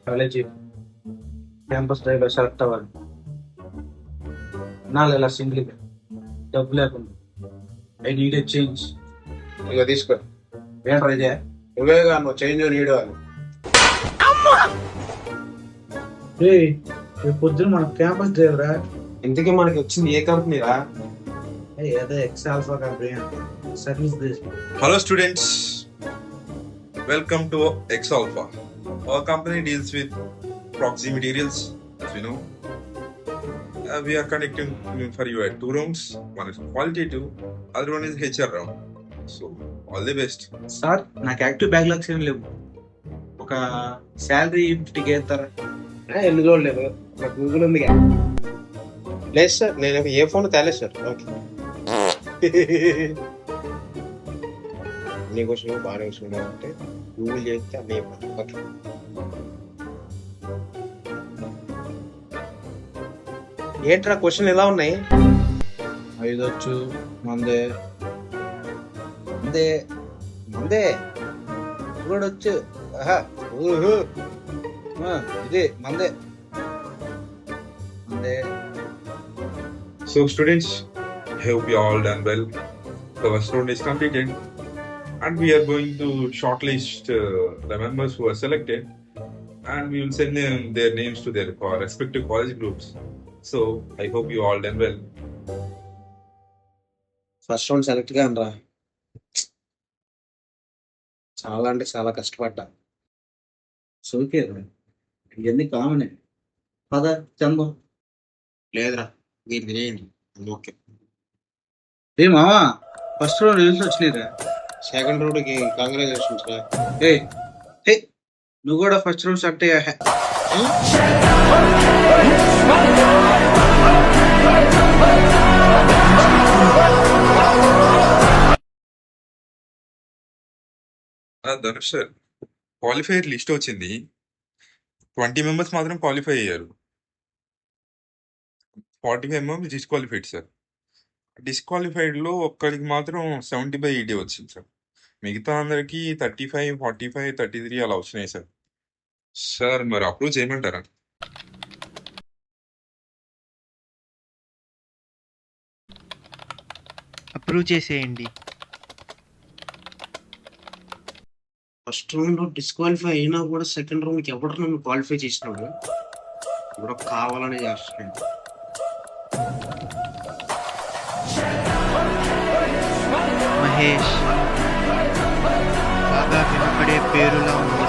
College campus డ్రైవ్లో select అవ్వాలి. నాలుగు ఇలా సింగిల్ డబ్బు లేకుండా ఐ నీడ్ ఏ చేంజ్. ఇక తీసుకో. ఏంట్రా ఇదే? నువ్వేగా నువ్వు చేంజ్ నీడు అని. రేపు పొద్దున మన క్యాంపస్ డ్రైవరా? ఇంతకీ మనకి వచ్చింది ఏ కంపెనీ రా? ఏదో ఎక్స్ ఆల్ఫా కంపెనీ అంటే service based. Hello students, welcome to X Alpha. Our company deals with proxy materials, as we know. We are conducting for you at 2 rounds. One is qualitative, other one is HR round. So, all the best. Sir నాకు active backlogs ఏం లేవు. ఒక salary ఇంటికి వేస్తారా? ఎన్ని చూడలేదు, Google ఉందిగా. లేదు సార్, నేను ఏ ఫోన్ తేలేదు సార్. ఓకే. నీ క్వశ్చన్ బాగానే క్వశ్చన్ అంటే గూగుల్ చేస్తే అన్నీ ఓకే. ఏంట్రా క్వశ్చన్ ఎలా ఉన్నాయి? 5 వచ్చు, మందే మందే మందే ఇప్పుడు వచ్చు. ఆహా, ఊహు. ఇది మందే మందే. So, students, I hope you all done well. The first round is completed, and we are going to shortlist the members who are selected, and we will send them their names to their respective college groups. So, I hope you all done well. First round select గా అనరా. చాలా అంటే చాలా కష్టపడ్డా. సోకే ఇవన్నీ కామనే. పద చందం. లేదురా, దీన్ని తినేయండి. ఓకే. ఏ మావా, ఫస్ట్ రౌండ్ రిజల్ట్స్ వచ్చినాయిరా. సెకండ్ రౌండ్ కి కంగ్రాచులేషన్స్ రా. నువ్వు కూడా ఫస్ట్ రౌండ్ సెలెక్ట్ అయ్యా. ధనుష్ సార్, క్వాలిఫైర్ లిస్ట్ వచ్చింది. 20 మెంబర్స్ మాత్రం క్వాలిఫై అయ్యారు. 45 మెంబర్స్ డిస్క్వాలిఫైడ్ సార్. డిస్క్వాలిఫైడ్ లో ఒక్కరికి మాత్రం 70/80 వచ్చింది సార్. మిగతా అందరికి 35, 45, 33 అలా వచ్చినాయి సార్. సార్ మరి అప్రూవ్ చేయమంటారా? అప్రూవ్ చేసేయండి. ఫస్ట్ రౌండ్ లో డిస్క్వాలిఫై అయినా కూడా సెకండ్ రౌండ్ కి ఎవరు నన్ను క్వాలిఫై చేసినాడు కూడా కావాలని చేస్తున్నాడు. మహేష్ బాగా వినపడే పేరులా ఉంది.